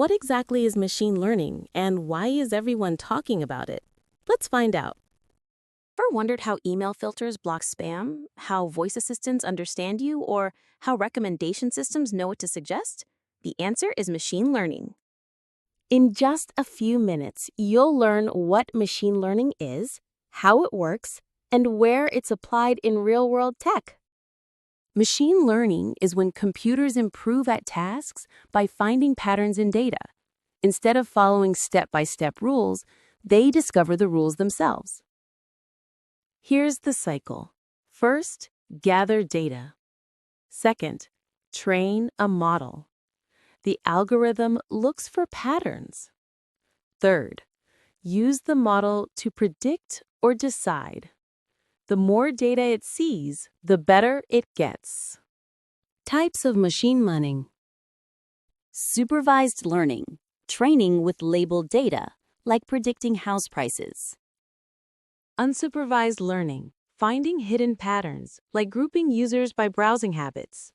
What exactly is machine learning, and why is everyone talking about it? Let's find out. Ever wondered how email filters block spam, how voice assistants understand you, or how recommendation systems know what to suggest? The answer is machine learning. In just a few minutes, you'll learn what machine learning is, how it works, and where it's applied in real-world tech. Machine learning is when computers improve at tasks by finding patterns in data. Instead of following step-by-step rules, they discover the rules themselves. Here's the cycle. First, gather data. Second, train a model. The algorithm looks for patterns. Third, use the model to predict or decide. The more data it sees, the better it gets. Types of machine learning. Supervised learning, training with labeled data, like predicting house prices. Unsupervised learning, finding hidden patterns, like grouping users by browsing habits.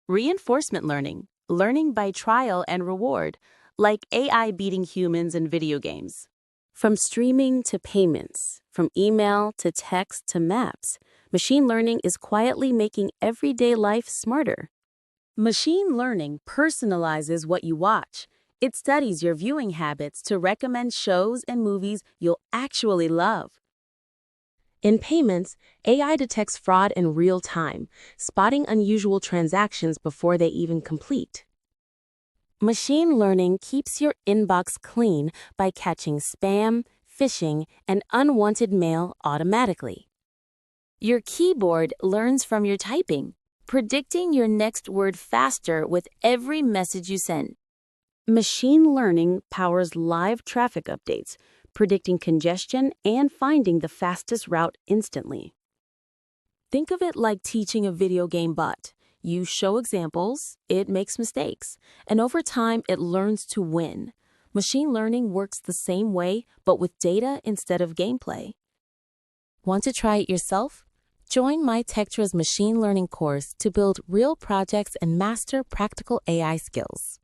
Reinforcement learning, learning by trial and reward, like AI beating humans in video games. From streaming to payments, from email to text to maps, machine learning is quietly making everyday life smarter. Machine learning personalizes what you watch. It studies your viewing habits to recommend shows and movies you'll actually love. In payments, AI detects fraud in real time, spotting unusual transactions before they even complete. Machine learning keeps your inbox clean by catching spam, phishing, and unwanted mail automatically. Your keyboard learns from your typing, predicting your next word faster with every message you send. Machine learning powers live traffic updates, predicting congestion and finding the fastest route instantly. Think of it like teaching a video game bot. You show examples, it makes mistakes, and over time it learns to win. Machine learning works the same way, but with data instead of gameplay. Want to try it yourself? Join myTectra's machine learning course to build real projects and master practical AI skills.